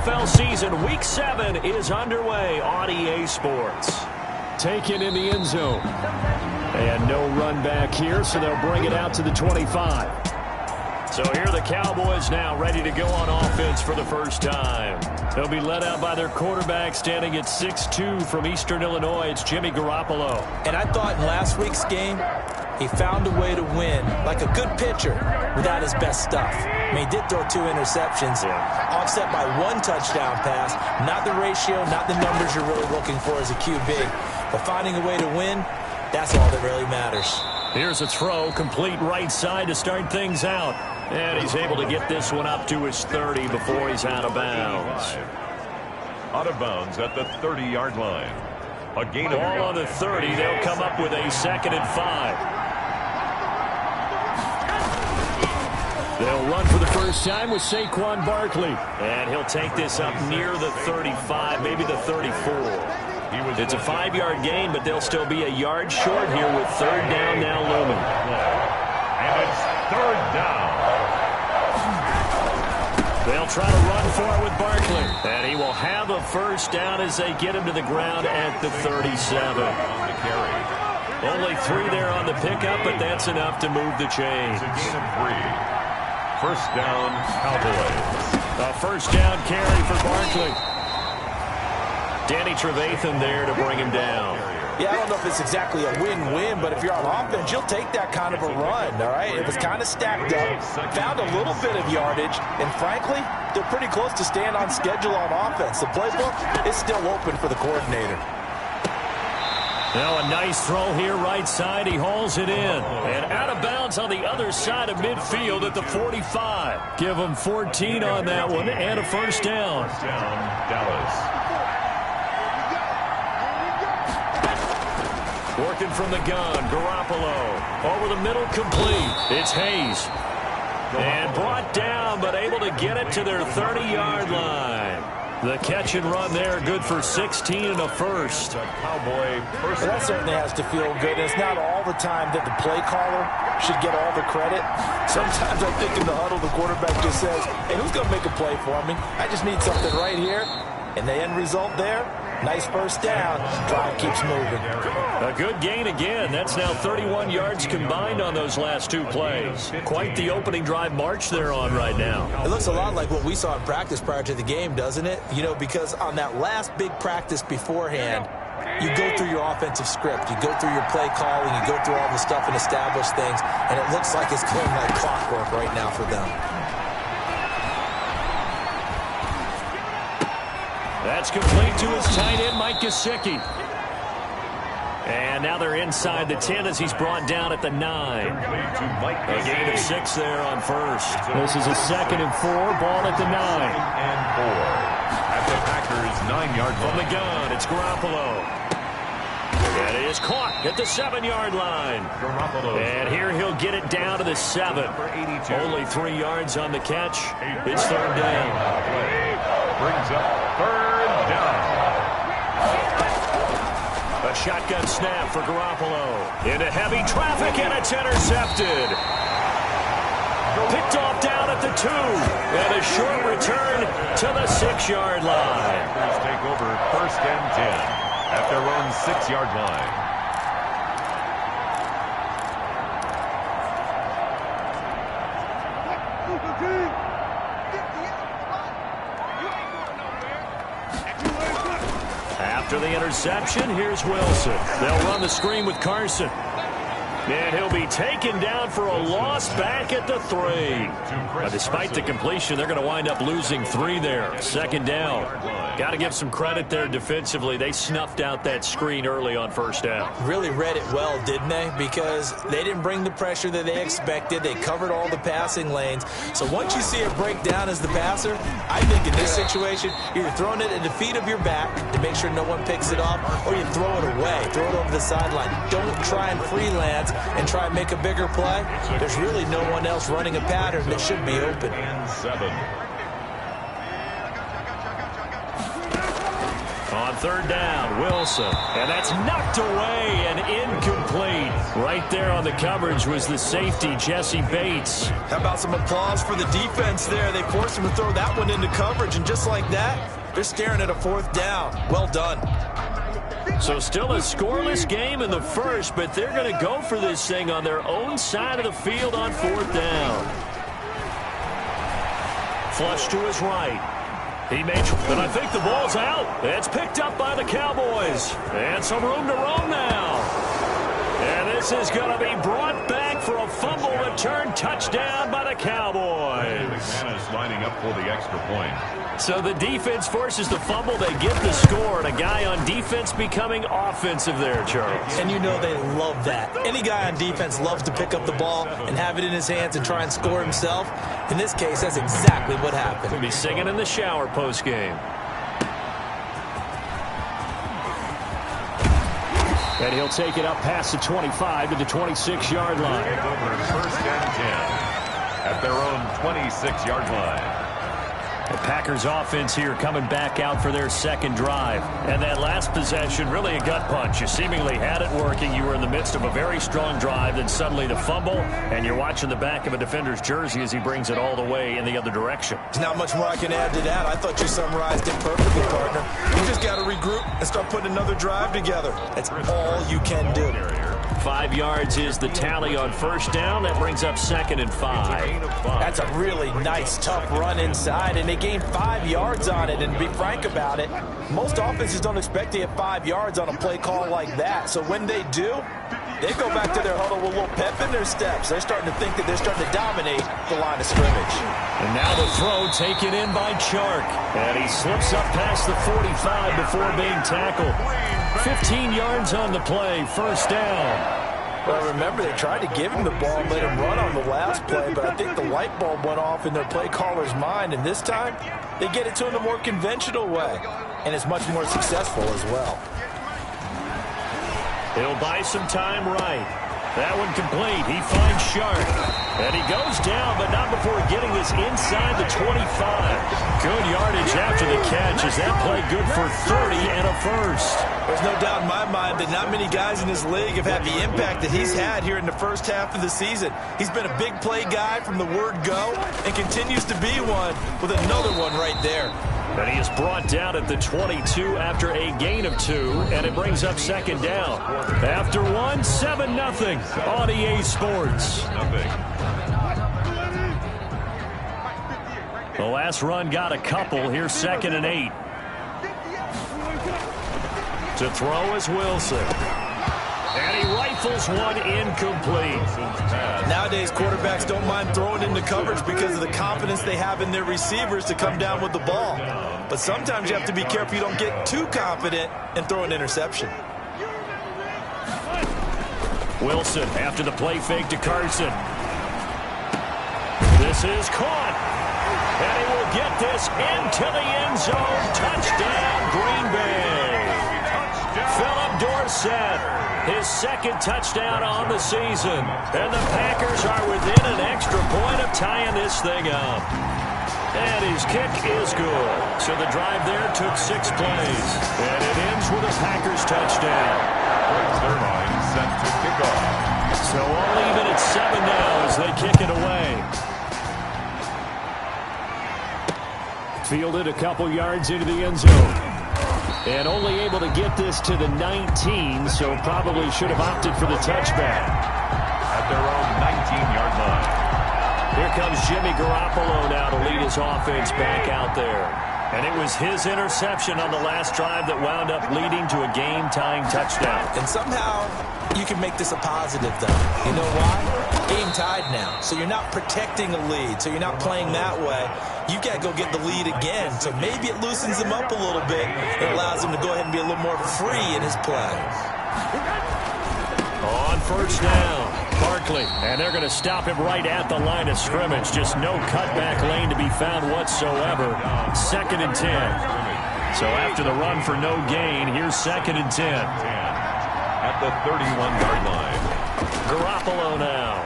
NFL season, Week 7 is underway on EA Sports. Taken in the end zone. And no run back here, so they'll bring it out to the 25. So here are the Cowboys now ready to go on offense for the first time. They'll be led out by their quarterback standing at 6'2" from Eastern Illinois. It's Jimmy Garoppolo. And I thought in last week's game, he found a way to win like a good pitcher without his best stuff. I mean, he did throw 2 interceptions, offset by 1 touchdown pass. Not the ratio, not the numbers you're really looking for as a QB. But finding a way to win, that's all that really matters. Here's a throw, complete right side to start things out. And he's able to get this one up to his 30 before he's out of bounds. Out of bounds at the 30-yard line. A gain of ball on the 30. They'll come up with a 2nd and 5. They'll run for the first time with Saquon Barkley. And he'll take this up near the 35, maybe the 34. It's a 5-yard gain, but they'll still be a yard short here with 3rd down now looming. And it's 3rd down. They'll try to run for it with Barkley. And he will have a first down as they get him to the ground at the 37. Only 3 there on the pickup, but that's enough to move the chains. It's a gain of 3. First down, Cowboys. A first down carry for Barkley. Danny Trevathan there to bring him down. Yeah, I don't know if it's exactly a win-win, but if you're on offense, you'll take that kind of a run, all right? It was kind of stacked up, found a little bit of yardage, and frankly, they're pretty close to staying on schedule on offense. The playbook is still open for the coordinator. Now a nice throw here right side. He hauls it in. And out of bounds on the other side of midfield at the 45. Give him 14 on that one and a first down. First down, Dallas. Working from the gun, Garoppolo. Over the middle, complete. It's Hayes. And brought down, but able to get it to their 30-yard line. The catch and run there, good for 16 and a first. Cowboy first. Well, that certainly has to feel good. It's not all the time that the play caller should get all the credit. Sometimes I think in the huddle, the quarterback just says, hey, who's going to make a play for me? I just need something right here. And the end result there, nice first down. Drive keeps moving. A good gain again. That's now 31 yards combined on those last 2 plays. Quite the opening drive march they're on right now. It looks a lot like what we saw in practice prior to the game, doesn't it? You know, because on that last big practice beforehand, you go through your offensive script. You go through your play calling. You go through all the stuff and establish things. And it looks like it's going like clockwork right now for them. That's complete to his tight end, Mike Gesicki. And now they're inside the 10 as he's brought down at the 9. A gain of 6 there on first. This is a 2nd and 4, ball at the 9. And 4 at the Packers' 9-yard line. From the gun, it's Garoppolo. And it is caught at the 7-yard line. And here he'll get it down to the 7. Only 3 yards on the catch. It's 3rd down. Brings up 3rd down. A shotgun snap for Garoppolo. Into heavy traffic, and it's intercepted. Picked off down at the 2. And a short return to the 6-yard line. Packers take over 1st and 10 at their own 6-yard line. After the interception, here's Wilson. They'll run the screen with Carson. And he'll be taken down for a loss back at the 3. Despite the completion, they're going to wind up losing 3 there. 2nd down. Got to give some credit there defensively. They snuffed out that screen early on 1st down. Really read it well, didn't they? Because they didn't bring the pressure that they expected. They covered all the passing lanes. So once you see it break down as the passer, I think in this situation, you're throwing it at the feet of your back to make sure no one picks it off, or you throw it away, throw it over the sideline. Don't try and freelance and try and make a bigger play. There's really no one else running a pattern that should be open. And 7. On 3rd down, Wilson. And that's knocked away and incomplete. Right there on the coverage was the safety, Jesse Bates. How about some applause for the defense there? They forced him to throw that one into coverage, and just like that, they're staring at a 4th down. Well done. So still a scoreless game in the first, but they're going to go for this thing on their own side of the field on 4th down. Flush to his right. He made, but I think the ball's out. It's picked up by the Cowboys. And some room to roam now. And this is going to be brought back for a fumble return touchdown by the Cowboys. McManus lining up for the extra point. So the defense forces the fumble. They get the score, and a guy on defense becoming offensive there, Charles. And you know they love that. Any guy on defense loves to pick up the ball and have it in his hands and try and score himself. In this case, that's exactly what happened. He'll be singing in the shower postgame. And he'll take it up past the 25 to the 26-yard line. Over 1st and 10 at their own 26-yard line. The Packers offense here coming back out for their 2nd drive. And that last possession, really a gut punch. You seemingly had it working. You were in the midst of a very strong drive. Then suddenly the fumble, and you're watching the back of a defender's jersey as he brings it all the way in the other direction. There's not much more I can add to that. I thought you summarized it perfectly, partner. You just got to regroup and start putting another drive together. That's all you can do. 5 yards is the tally on 1st down. That brings up 2nd and 5. That's a really nice, tough run inside, and they gained 5 yards on it. And to be frank about it, most offenses don't expect to get 5 yards on a play call like that. So when they do, they go back to their huddle with a little pep in their steps. They're starting to think that they're starting to dominate the line of scrimmage. And now the throw taken in by Chark. And he slips up past the 45 before being tackled. 15 yards on the play, 1st down. Well, remember, they tried to give him the ball and let him run on the last play, but I think the light bulb went off in their play caller's mind, and this time they get it to him a more conventional way, and it's much more successful as well. He'll buy some time right. That one complete. He finds Sharp. And he goes down, but not before getting this inside the 25. Good yardage after the catch. Is that play good for 30 and a first? There's no doubt in my mind that not many guys in this league have had the impact that he's had here in the first half of the season. He's been a big play guy from the word go and continues to be one with another one right there. And he is brought down at the 22 after a gain of 2, and it brings up 2nd down. After 1, 7-0 on EA Sports. The last run got a couple. Here's 2nd and 8. To throw is Wilson. And he rifles one incomplete. Nowadays, quarterbacks don't mind throwing into coverage because of the confidence they have in their receivers to come down with the ball. But sometimes you have to be careful you don't get too confident and throw an interception. Wilson after the play fake to Carson. This is caught. And he will get this into the end zone. Touchdown, Green Bay. Philip Dorsett, his 2nd touchdown on the season. And the Packers are within an extra point of tying this thing up. And his kick is good. So the drive there took 6 plays. And it ends with a Packers touchdown. Zerline set to kick off. So all even at 7 now as they kick it away. Fielded a couple yards into the end zone. And only able to get this to the 19, so probably should have opted for the touchback. At their own 19-yard line. Here comes Jimmy Garoppolo now to lead his offense back out there. And it was his interception on the last drive that wound up leading to a game-tying touchdown. And somehow you can make this a positive, though. You know why? Game tied now. So you're not protecting a lead. So you're not playing that way. You got to go get the lead again. So maybe it loosens him up a little bit. It allows him to go ahead and be a little more free in his play. On 1st down, Barkley. And they're going to stop him right at the line of scrimmage. Just no cutback lane to be found whatsoever. 2nd and 10. So after the run for no gain, here's 2nd and 10. At the 31-yard line. Garoppolo now.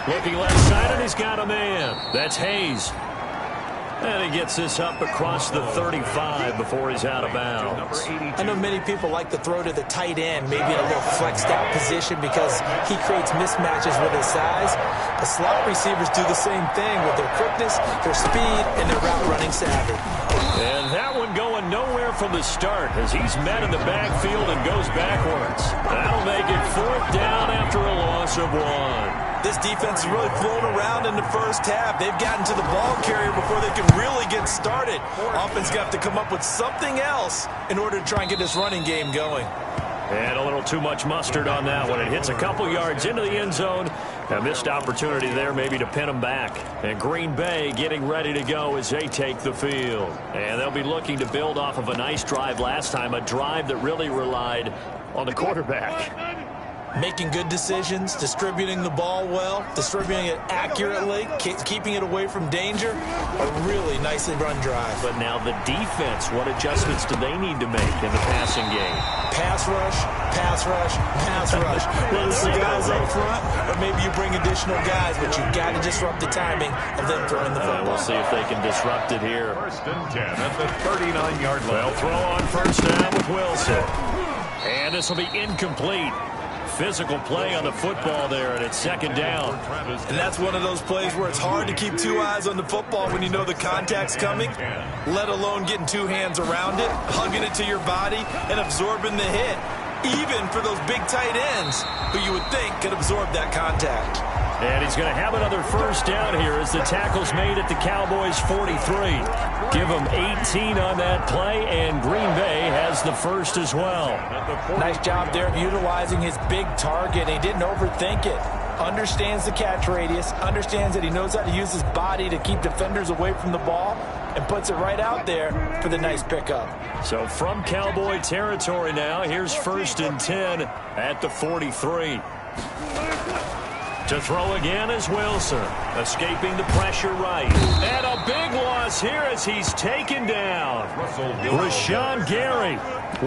Looking left side, and he's got a man. That's Hayes. And he gets this up across the 35 before he's out of bounds. I know many people like to throw to the tight end, maybe in a little flexed out position because he creates mismatches with his size. The slot receivers do the same thing with their quickness, their speed, and their route running savvy. And that one going nowhere from the start as he's met in the backfield and goes backwards. That'll make it 4th down after a loss of 1. This defense has really flown around in the first half. They've gotten to the ball carrier before they can really get started. Offense got to come up with something else in order to try and get this running game going. And a little too much mustard on that one. It hits a couple yards into the end zone. A missed opportunity there maybe to pin them back. And Green Bay getting ready to go as they take the field. And they'll be looking to build off of a nice drive last time, a drive that really relied on the quarterback. Making good decisions, distributing the ball well, distributing it accurately, keeping it away from danger. A really nicely run drive. But now the defense, what adjustments do they need to make in the passing game? Pass rush, pass rush, pass rush. Whether it's the guys up front or maybe you bring additional guys, but you've got to disrupt the timing of them throwing the football. We'll see if they can disrupt it here. 1st and 10 at the 39-yard line. They'll throw on 1st down with Wilson. And this will be incomplete. Physical play on the football there, and it's 2nd down. And that's one of those plays where it's hard to keep 2 eyes on the football when you know the contact's coming, let alone getting 2 hands around it, hugging it to your body, and absorbing the hit, even for those big tight ends who you would think could absorb that contact. And he's going to have another 1st down here as the tackle's made at the Cowboys' 43. Give him 18 on that play, and Green Bay has the 1st as well. Nice job there of utilizing his big target. He didn't overthink it. Understands the catch radius, understands that he knows how to use his body to keep defenders away from the ball, and puts it right out there for the nice pickup. So from Cowboy territory now, here's 1st and 10 at the 43. To throw again is Wilson, escaping the pressure right. And a big loss here as he's taken down. Rashawn Gary.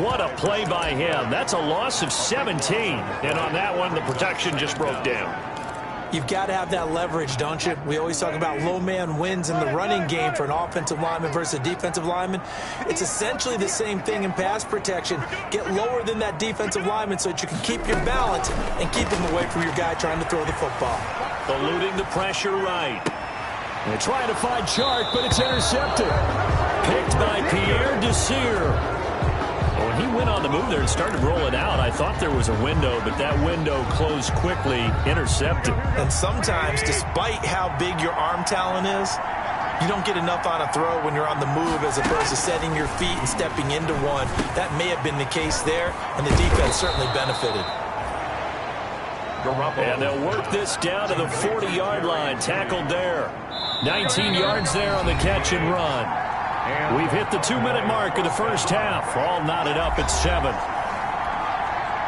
What a play by him. That's a loss of 17. And on that one, the protection just broke down. You've got to have that leverage, don't you? We always talk about low man wins in the running game for an offensive lineman versus a defensive lineman. It's essentially the same thing in pass protection. Get lower than that defensive lineman so that you can keep your balance and keep him away from your guy trying to throw the football. Eluding the pressure right. They're trying to find Chark, but it's intercepted. Picked by Pierre Desir. When he went on the move there and started rolling out, I thought there was a window, but that window closed quickly, intercepted. And sometimes, despite how big your arm talent is, you don't get enough on a throw when you're on the move as opposed to setting your feet and stepping into one. That may have been the case there, and the defense certainly benefited. And they'll work this down to the 40-yard line, tackled there. 19 yards there on the catch and run. We've hit the 2-minute mark of the first half. All knotted up at 7.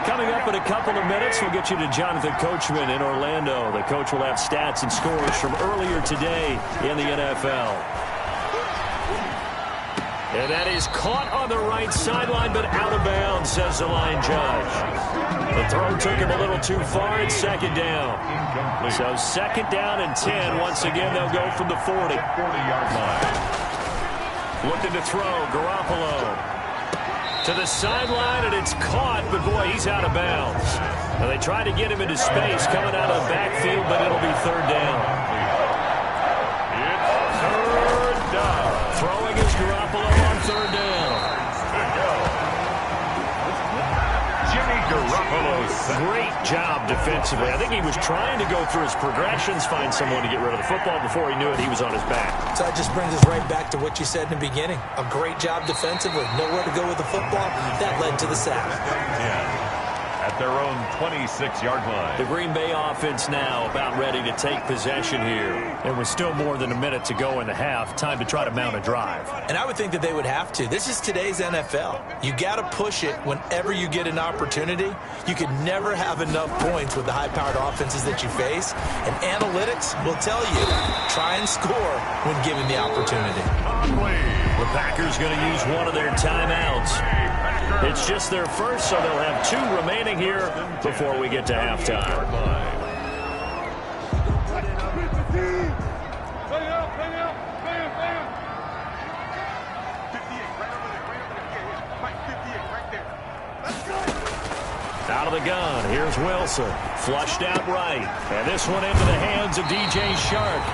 Coming up in a couple of minutes, we'll get you to Jonathan Coachman in Orlando. The coach will have stats and scores from earlier today in the NFL. And that is caught on the right sideline, but out of bounds, says the line judge. The throw took him a little too far. It's 2nd down. So 2nd down and 10. Once again, they'll go from the 40. 40-yard line. Looking to throw, Garoppolo to the sideline, and it's caught, but boy, he's out of bounds. Now they try to get him into space coming out of the backfield, but it'll be 3rd down. It's 3rd down. Throwing is Garoppolo on 3rd down. Jimmy Garoppolo. Great job defensively. I think he was trying to go through his progressions, find someone to get rid of the football. Before he knew it, he was on his back. So that just brings us right back to what you said in the beginning. A great job defensively. Nowhere to go with the football. That led to the sack. At their own 26-yard line. The Green Bay offense now about ready to take possession here. And with still more than a minute to go in the half, time to try to mount a drive. And I would think that they would have to. This is today's NFL. You got to push it whenever you get an opportunity. You could never have enough points with the high-powered offenses that you face. And analytics will tell you, try and score when given the opportunity. The Packers going to use one of their timeouts. It's just their first, so they'll have 2 remaining here before we get to halftime. Out of the gun, here's Wilson. Flushed out right. And this one into the hands of DJ Shark.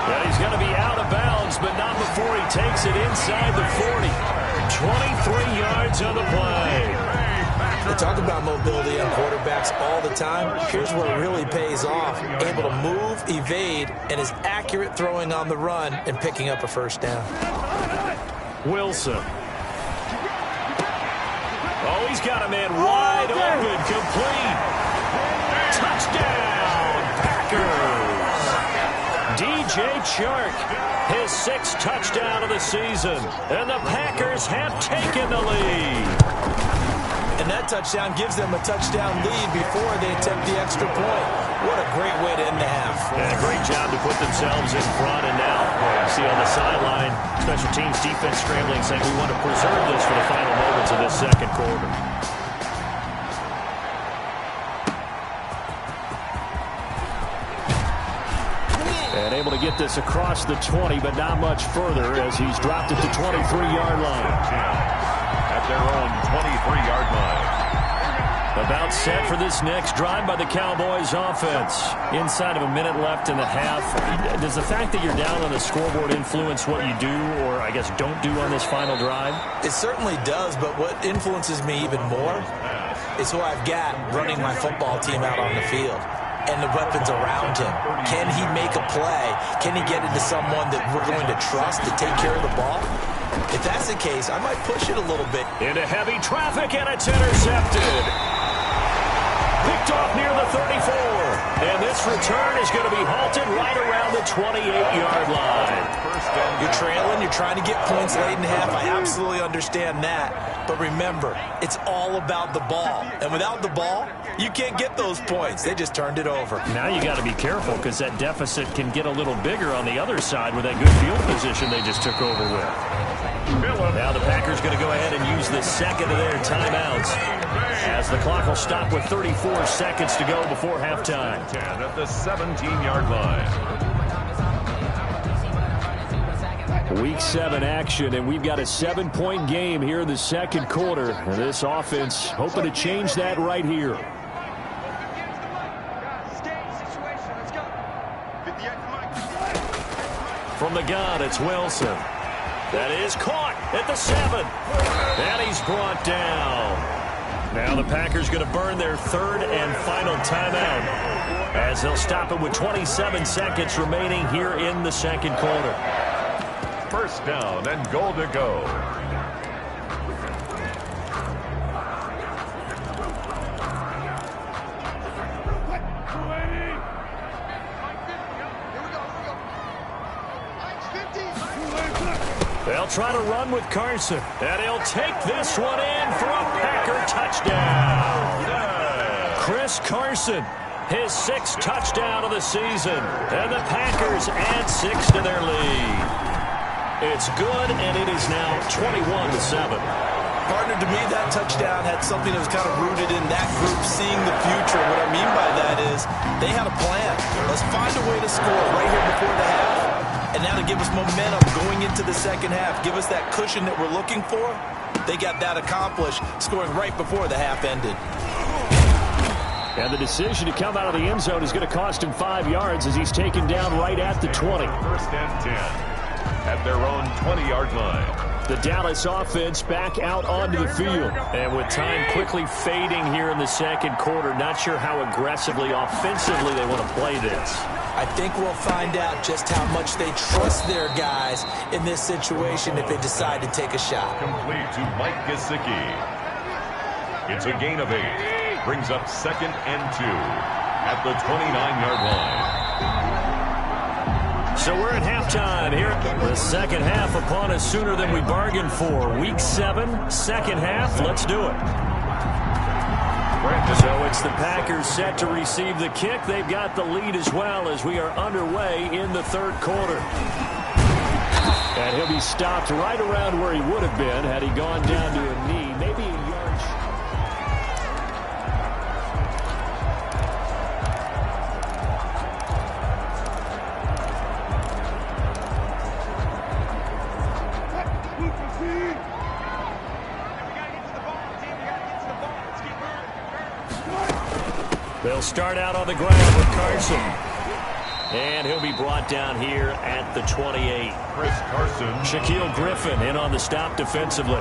And he's going to be out of bounds, but not before he takes it inside the 40. 23 yards on the play. They talk about mobility on quarterbacks all the time. Here's where it really pays off. Able to move, evade, and is accurate throwing on the run and picking up a first down. Wilson. Oh, he's got a man wide open, complete. Touchdown, Packers. DJ Chark, his 6th touchdown of the season. And the Packers have taken the lead. And that touchdown gives them a touchdown lead before they attempt the extra point. What a great way to end the half. And a great job to put themselves in front. And now, you see on the sideline, special teams defense scrambling, saying we want to preserve this for the final moments of this second quarter. And able to get this across the 20, but not much further as he's dropped it to 23-yard line. At their own 23-yard line. About set for this next drive by the Cowboys offense. Inside of a minute left in the half. Does the fact that you're down on the scoreboard influence what you do, or I guess don't do on this final drive? It certainly does, but what influences me even more is who I've got running my football team out on the field and the weapons around him. Can he make a play? Can he get into someone that we're going to trust to take care of the ball? If that's the case, I might push it a little bit. Into heavy traffic, and it's intercepted. Picked off near the 34. And this return is going to be halted right around the 28-yard line. You're trailing. You're trying to get points late in the half. I absolutely understand that. But remember, it's all about the ball. And without the ball, you can't get those points. They just turned it over. Now you got to be careful because that deficit can get a little bigger on the other side with that good field position they just took over with. Now the Packers going to go ahead and use the second of their timeouts as the clock will stop with 34 seconds to go before halftime. 10 at the 17-yard line. Week 7 action, and we've got a 7-point game here in the second quarter. And this offense hoping to change that right here. From the gun, it's Wilson. That is caught at the 7. And he's brought down. Now the Packers going to burn their 3rd and final timeout as they'll stop it with 27 seconds remaining here in the second quarter. First down and goal to go. They'll try to run with Carson, and he'll take this one in for a Packer touchdown. Chris Carson, his 6th touchdown of the season, and the Packers add 6 to their lead. It's good, and it is now 21-7. Partner, to me, that touchdown had something that was kind of rooted in that group seeing the future. What I mean by that is they had a plan. Let's find a way to score right here before the half. And now to give us momentum going into the second half, give us that cushion that we're looking for, they got that accomplished, scoring right before the half ended. And the decision to come out of the end zone is going to cost him 5 yards as he's taken down right at the 20. First and 10 at their own 20-yard line. The Dallas offense back out onto the field. And with time quickly fading here in the second quarter, not sure how aggressively, offensively they want to play this. I think we'll find out just how much they trust their guys in this situation if they decide to take a shot. Complete to Mike Gesicki. It's a gain of 8. Brings up 2nd and 2 at the 29-yard line. So we're at halftime here. The second half upon us sooner than we bargained for. Week 7, second half. Let's do it. So it's the Packers set to receive the kick. They've got the lead as well as we are underway in the third quarter. And he'll be stopped right around where he would have been had he gone down to a knee, maybe a yard. They'll start out on the ground with Carson. And he'll be brought down here at the 28. Chris Carson. Shaquille Griffin in on the stop defensively.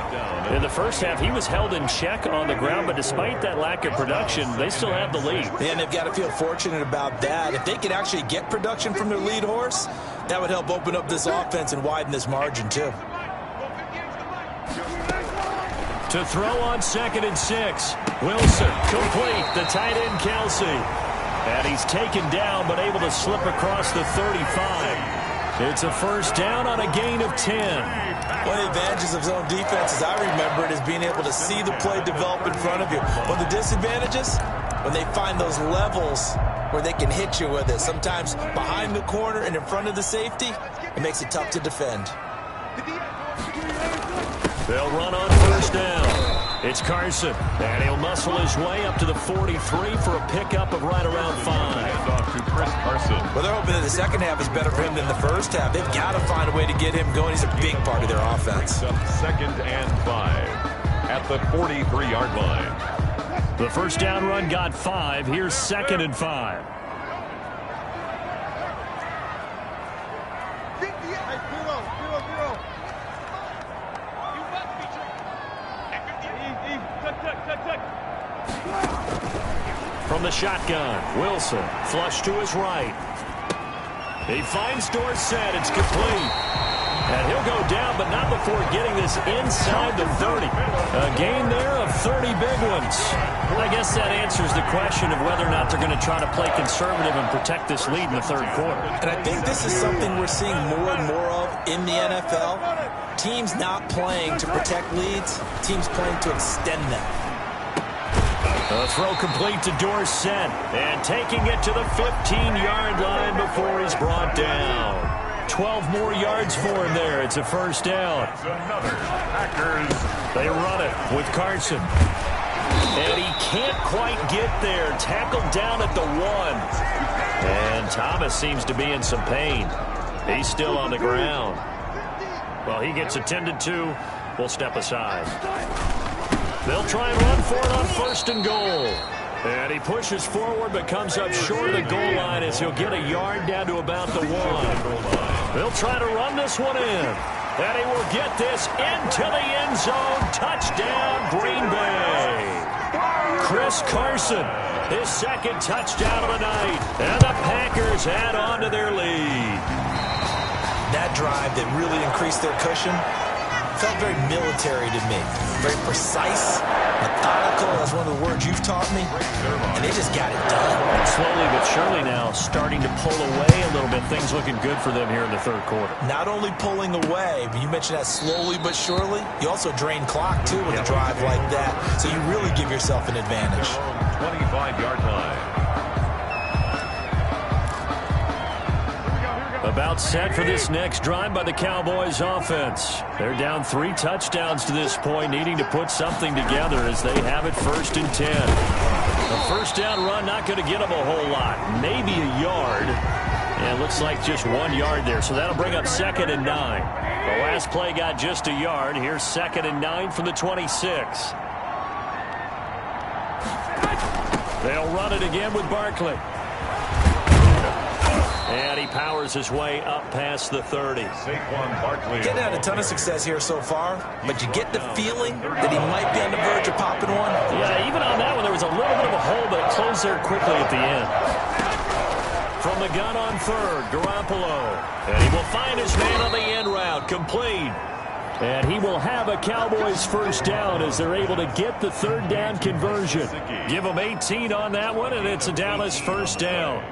In the first half, he was held in check on the ground, but despite that lack of production, they still have the lead. And they've got to feel fortunate about that. If they could actually get production from their lead horse, that would help open up this offense and widen this margin, too. To throw on 2nd and 6. Wilson, complete. The tight end, Kelsey. And he's taken down, but able to slip across the 35. It's a first down on a gain of 10. One of the advantages of zone defense, as I remember it, is being able to see the play develop in front of you. But the disadvantages, when they find those levels where they can hit you with it, sometimes behind the corner and in front of the safety, it makes it tough to defend. They'll run on first down. It's Carson, and he'll muscle his way up to the 43 for a pickup of right around 5. Hand off to Chris Carson. Well, they're hoping that the second half is better for him than the first half. They've got to find a way to get him going. He's a big part of their offense. 2nd and 5 at the 43-yard line. The first down run got 5. Here's 2nd and 5. From the shotgun, Wilson, flush to his right. He finds Dorsett. It's complete. And he'll go down, but not before getting this inside the 30. A gain there of 30 big ones. I guess that answers the question of whether or not they're going to try to play conservative and protect this lead in the third quarter. And I think this is something we're seeing more and more of in the NFL. Teams not playing to protect leads, teams playing to extend them. A throw complete to Dorsett, and taking it to the 15-yard line before he's brought down. 12 more yards for him there. It's a first down. It's another Packers. They run it with Carson. And he can't quite get there. Tackled down at the 1. And Thomas seems to be in some pain. He's still on the ground. Well, he gets attended to. We'll step aside. They'll try and run for it on 1st and goal. And he pushes forward but comes up short of the goal line as he'll get a yard down to about the 1. They'll try to run this one in. And he will get this into the end zone. Touchdown, Green Bay. Chris Carson, his 2nd touchdown of the night. And the Packers add on to their lead. That drive that really increased their cushion felt very military to me. Very precise, methodical. That's one of the words you've taught me. And they just got it done. Slowly but surely now starting to pull away a little bit. Things looking good for them here in the third quarter. Not only pulling away, but you mentioned that slowly but surely. You also drain clock, too, with a drive like that. So you really give yourself an advantage. 25-yard line. About set for this next drive by the Cowboys offense. They're down 3 touchdowns to this point, needing to put something together as they have it 1st and 10. A first down run not going to get them a whole lot. Maybe a yard. And it looks like just 1 yard there. So that'll bring up 2nd and 9. The last play got just a yard. Here's 2nd and 9 from the 26. They'll run it again with Barkley. And he powers his way up past the 30. Saquon Barkley. Getting had a ton of success here so far, but you get the feeling that he might be on the verge of popping one. Yeah, even on that one, there was a little bit of a hole, but it closed there quickly at the end. From the gun on 3rd, Garoppolo. And he will find his man on the end route, complete. And he will have a Cowboys first down as they're able to get the 3rd down conversion. Give them 18 on that one, and it's a Dallas first down.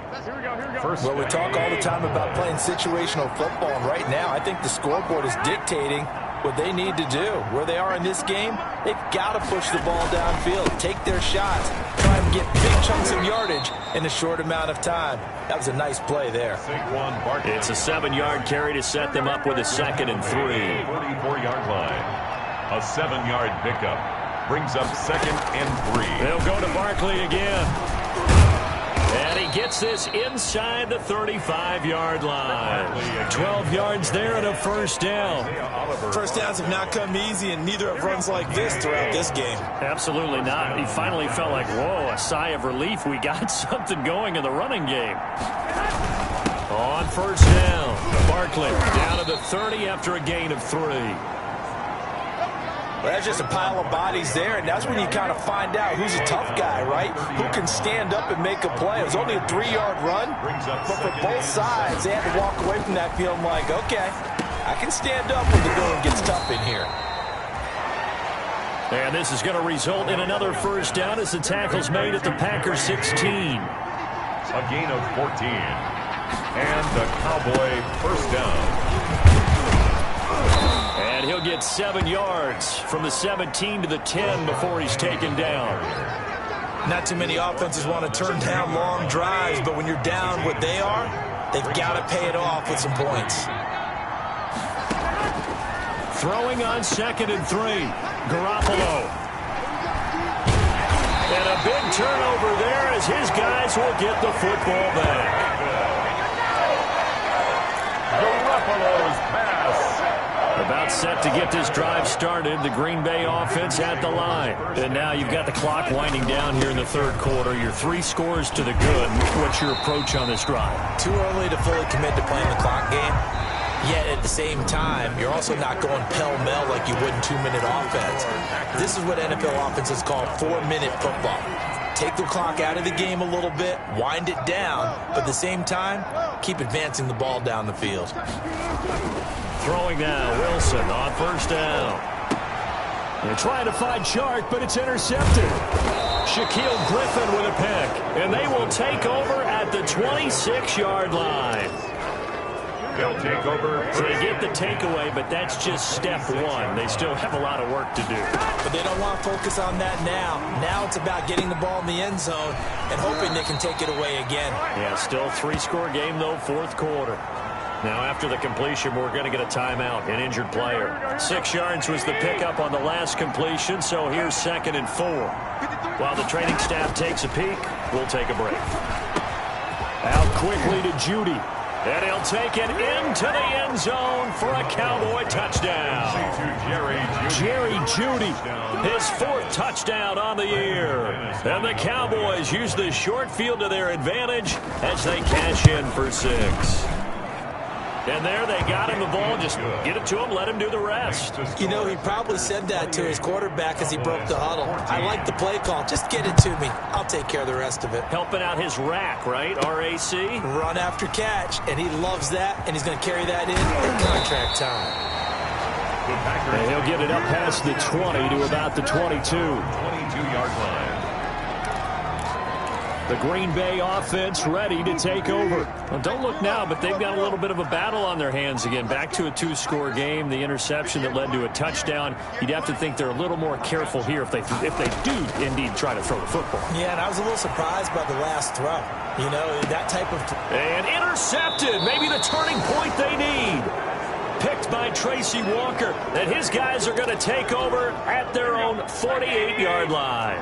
Well, we talk all the time about playing situational football, and right now I think the scoreboard is dictating what they need to do. Where they are in this game, they've got to push the ball downfield, take their shots, try and get big chunks of yardage in a short amount of time. That was a nice play there. It's a 7-yard carry to set them up with a 2nd and 3. 44-yard line. A 7-yard pickup brings up 2nd and 3. They'll go to Barkley again. And he gets this inside the 35-yard line. 12 yards there and a first down. First downs have not come easy, and neither have runs like this throughout this game. Absolutely not. He finally felt like, whoa, a sigh of relief. We got something going in the running game. On first down, Barkley down to the 30 after a gain of 3. Well, that's just a pile of bodies there, and that's when you kind of find out who's a tough guy, right? Who can stand up and make a play. It was only a 3-yard run, but for both sides, they had to walk away from that field like, okay, I can stand up when the going gets tough in here. And this is going to result in another first down as the tackle's made at the Packers 16. A gain of 14. And the Cowboy first down. And he'll get 7 yards from the 17 to the 10 before he's taken down. Not too many offenses want to turn down long drives, but when you're down what they are, they've got to pay it off with some points. Throwing on 2nd and 3. Garoppolo. And a big turnover there as his guys will get the football back. Garoppolo's pass. About set to get this drive started. The Green Bay offense at the line. And now you've got the clock winding down here in the third quarter. Your 3 scores to the good. What's your approach on this drive? Too early to fully commit to playing the clock game. Yet at the same time, you're also not going pell-mell like you would in 2-minute offense. This is what NFL offenses call 4-minute football. Take the clock out of the game a little bit, wind it down, but at the same time, keep advancing the ball down the field. Throwing now, Wilson on first down. They're trying to find Chark, but it's intercepted. Shaquille Griffin with a pick, and they will take over at the 26-yard line. They'll take over. So they get the takeaway, but that's just step 1. They still have a lot of work to do. But they don't want to focus on that now. Now it's about getting the ball in the end zone and hoping they can take it away again. Yeah, still 3-score game, though, fourth quarter. Now, after the completion, we're going to get a timeout, an injured player. 6 yards was the pickup on the last completion, so here's 2nd and 4. While the training staff takes a peek, we'll take a break. Out quickly to Judy. And he'll take it into the end zone for a Cowboy touchdown. Jerry Judy, his 4th touchdown on the year. And the Cowboys use the short field to their advantage as they cash in for 6. And there they got him the ball. Just get it to him, let him do the rest. You know, he probably said that to his quarterback as he broke the huddle. I like the play call. Just get it to me. I'll take care of the rest of it. Helping out his rack, right? RAC? Run after catch, and he loves that, and he's going to carry that in at contract time. And he'll get it up past the 20 to about the 22. 22-yard line. The Green Bay offense ready to take over. Well, don't look now, but they've got a little bit of a battle on their hands again. Back to a 2-score game. The interception that led to a touchdown. You'd have to think they're a little more careful here if they do indeed try to throw the football. Yeah, and I was a little surprised by the last throw. You know, that type of... And intercepted. Maybe the turning point they need. Picked by Tracy Walker. And his guys are going to take over at their own 48-yard line.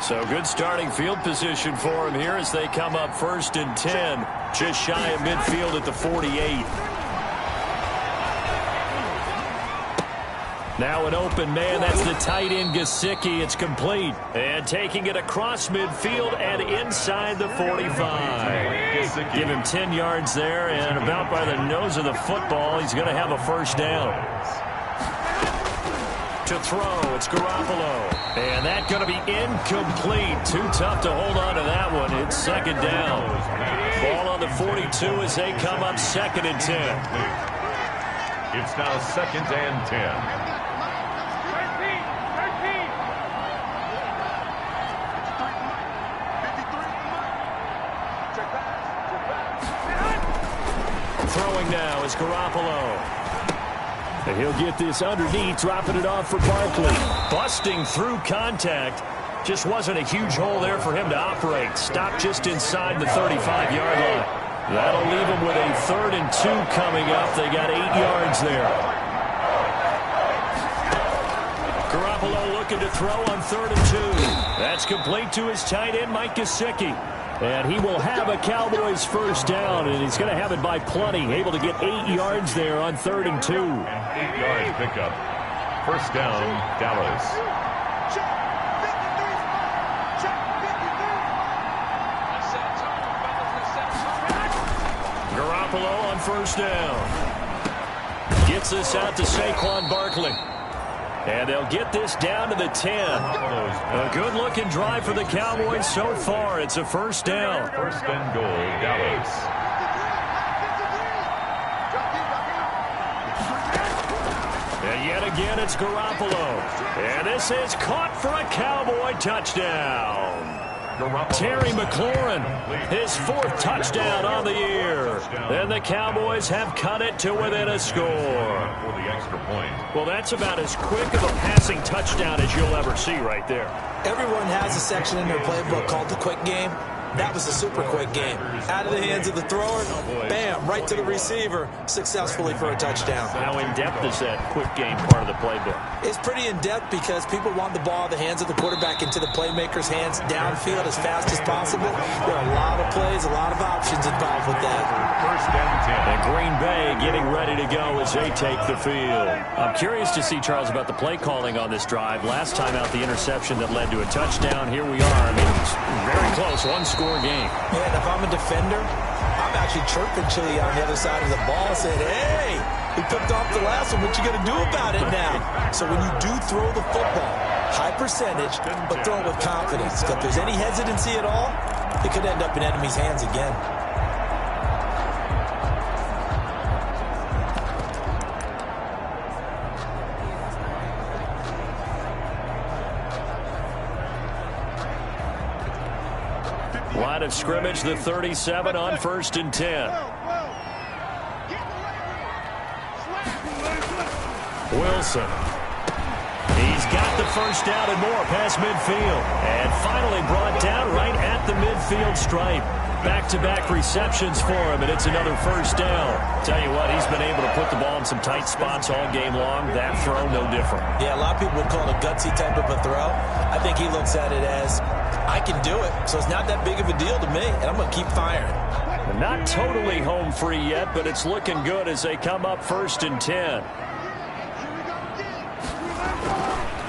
So good starting field position for him here as they come up 1st and 10. Just shy of midfield at the 48. Now an open man. That's the tight end Gesicki. It's complete. And taking it across midfield and inside the 45. Give him 10 yards there, and about by the nose of the football, he's going to have a first down. To throw, it's Garoppolo. And that's going to be incomplete. Too tough to hold on to that one. It's 2nd down. Ball on the 42 as they come up 2nd and 10. It's now 2nd and 10. Throwing now is Garoppolo. And he'll get this underneath, dropping it off for Barkley. Busting through contact. Just wasn't a huge hole there for him to operate. Stopped just inside the 35-yard line. That'll leave him with a 3rd and 2 coming up. They got 8 yards there. Garoppolo looking to throw on 3rd and 2. That's complete to his tight end, Mike Gesicki. And he will have a Cowboys first down, and he's going to have it by plenty. Able to get 8 yards there on 3rd and 2. 8-yard pickup. First down, Dallas. Garoppolo on first down. Gets this out to Saquon Barkley. And they'll get this down to the 10. A good-looking drive for the Cowboys so far. It's a first down. First and goal, Dallas. And yet again, it's Garoppolo. And this is caught for a Cowboy touchdown. Terry McLaurin, his 4th touchdown on the year. And the Cowboys have cut it to within a score. For the extra point. Well, that's about as quick of a passing touchdown as you'll ever see right there. Everyone has a section in their playbook called the quick game. That was a super quick game. Out of the hands of the thrower, bam, right to the receiver, successfully for a touchdown. How in-depth is that quick game part of the playbook? It's pretty in-depth because people want the ball in the hands of the quarterback into the playmaker's hands downfield as fast as possible. There are a lot of plays, a lot of options involved with that. First and 10. And Green Bay getting ready to go as they take the field. I'm curious to see, Charles, about the play calling on this drive. Last time out, the interception that led to a touchdown. Here we are. I mean, it's very close, one-score game. Man, if I'm a defender, I'm actually chirping Chili on the other side of the ball saying, hey, we picked off the last one. What you going to do about it now? So when you do throw the football, high percentage, but throw it with confidence. If there's any hesitancy at all, it could end up in enemy's hands again. Line of scrimmage, the 37 on 1st and 10. Wilson. He's got the first down and more past midfield. And finally brought down right at the midfield stripe. Back-to-back receptions for him, and it's another first down. Tell you what, he's been able to put the ball in some tight spots all game long. That throw, no different. Yeah, a lot of people would call it a gutsy type of a throw. I think he looks at it as, I can do it, so it's not that big of a deal to me, and I'm going to keep firing. Not totally home free yet, but it's looking good as they come up 1st and 10.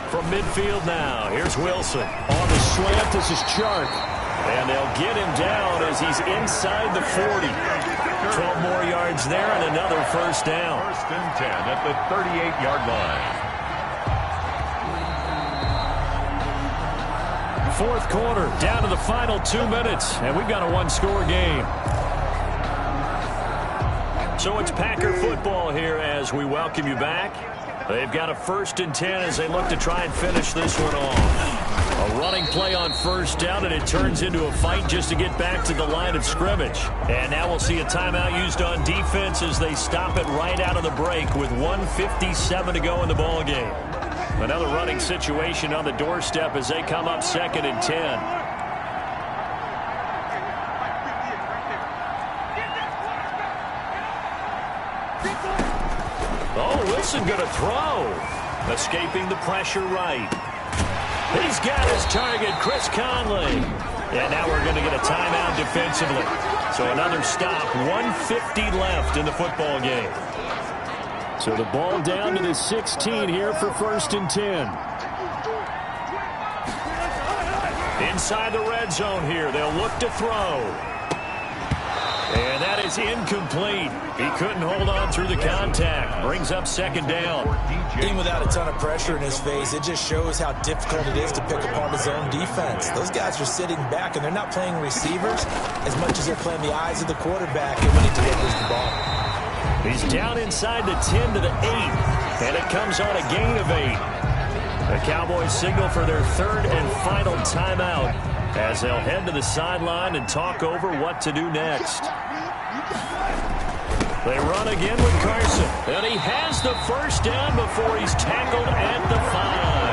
From midfield now, here's Wilson. On the slant, this is Chark. And they'll get him down as he's inside the 40. 12 more yards there and another first down. First and 10 at the 38-yard line. 4th quarter, down to the final 2 minutes, and we've got a one-score game. So it's Packer football here as we welcome you back. They've got a 1st and 10 as they look to try and finish this one off. A running play on first down, and it turns into a fight just to get back to the line of scrimmage. And now we'll see a timeout used on defense as they stop it right out of the break with 1:57 to go in the ball game. Another running situation on the doorstep as they come up 2nd and 10. Oh, Wilson going to throw. Escaping the pressure right. He's got his target, Chris Conley. And now we're going to get a timeout defensively. So another stop, 1:50 left in the football game. So the ball down to the 16 here for 1st and 10. Inside the red zone here, they'll look to throw. And that is incomplete. He couldn't hold on through the contact. Brings up 2nd down. Even without a ton of pressure in his face, it just shows how difficult it is to pick apart his own defense. Those guys are sitting back, and they're not playing receivers as much as they're playing the eyes of the quarterback and when he delivers the ball. He's down inside the 10 to the 8, and it comes on a gain of 8. The Cowboys signal for their 3rd and final timeout as they'll head to the sideline and talk over what to do next. They run again with Carson, and he has the first down before he's tackled at the 5.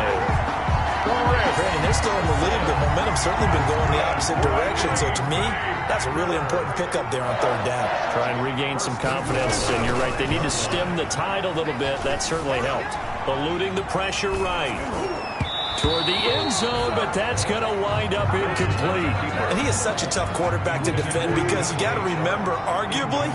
Brandon, they're still in the lead, but momentum's certainly been going the opposite direction. So to me, that's a really important pickup there on 3rd down. Try and regain some confidence, and you're right. They need to stem the tide a little bit. That certainly helped. Eluding the pressure right. Toward the end zone, but that's going to wind up incomplete. And he is such a tough quarterback to defend because you got to remember, arguably,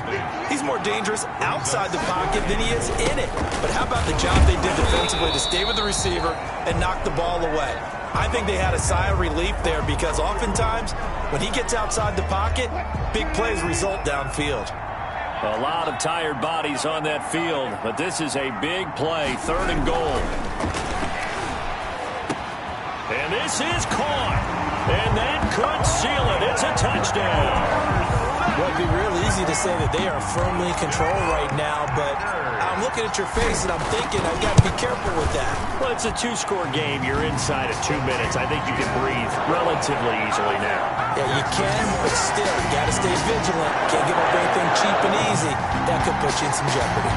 he's more dangerous outside the pocket than he is in it. But how about the job they did defensively to stay with the receiver and knock the ball away? I think they had a sigh of relief there because oftentimes when he gets outside the pocket, big plays result downfield. A lot of tired bodies on that field, but this is a big play, 3rd and goal. And this is caught. And that could seal it. It's a touchdown. Well, it'd be real easy to say that they are firmly in control right now, but I'm looking at your face and I'm thinking I've got to be careful with that. Well, it's a 2-score game. You're inside of 2 minutes. I think you can breathe relatively easily now. Yeah, you can, but still, you got to stay vigilant. Can't give up anything cheap and easy. That could put you in some jeopardy.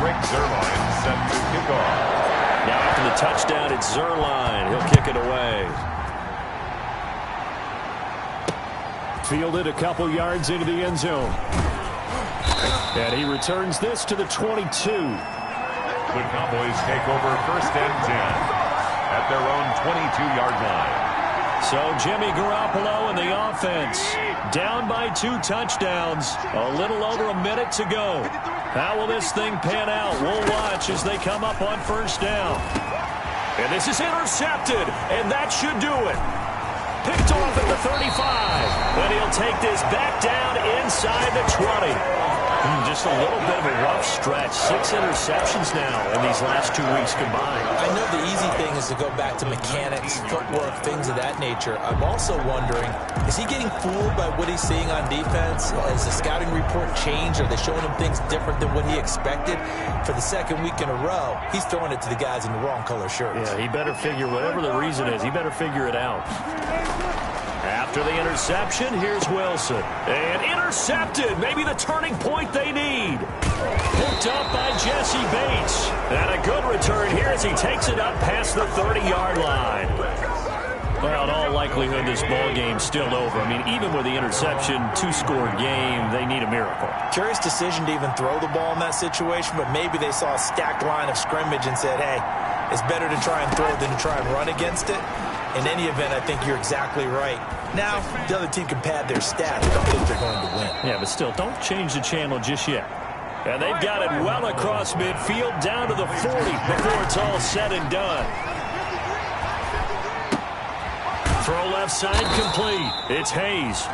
Rick Zerline set to kick off. Now after the touchdown, it's Zerline. He'll kick it away. Fielded a couple yards into the end zone. And he returns this to the 22. The Cowboys take over 1st and 10 at their own 22-yard line. So Jimmy Garoppolo and the offense down by 2 touchdowns. A little over a minute to go. How will this thing pan out? We'll watch as they come up on 1st down. And this is intercepted, and that should do it. Picked off at the 35, but he'll take this back down inside the 20. Just a little bit of a rough stretch. 6 interceptions now in these last 2 weeks combined. I know the easy thing is to go back to mechanics, footwork, things of that nature. I'm also wondering, is he getting fooled by what he's seeing on defense? Has the scouting report changed? Are they showing him things different than what he expected? For the 2nd week in a row, he's throwing it to the guys in the wrong color shirts. Yeah, he better figure, whatever the reason is, he better figure it out. After the interception, here's Wilson. And intercepted. Maybe the turning point they need. Picked up by Jesse Bates. And a good return here as he takes it up past the 30-yard line. Well, in all likelihood, this ball game's still over. I mean, even with the interception, 2-score game, they need a miracle. Curious decision to even throw the ball in that situation, but maybe they saw a stacked line of scrimmage and said, hey, it's better to try and throw than to try and run against it. In any event, I think you're exactly right. Now, the other team can pad their stats. I don't think they're going to win. Yeah, but still, don't change the channel just yet. And they've got it well across midfield down to the 40 before it's all said and done. Throw left side complete. It's Hayes.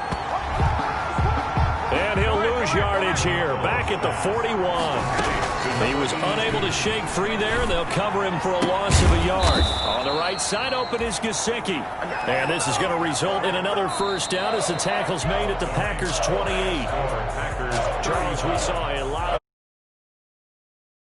And he'll lose yardage here. Back at the 41. He was unable to shake free there. They'll cover him for a loss of a yard. On the right side, open is Gesicki. And this is going to result in another 1st down as the tackle's made at the Packers' 28. Charles, we saw a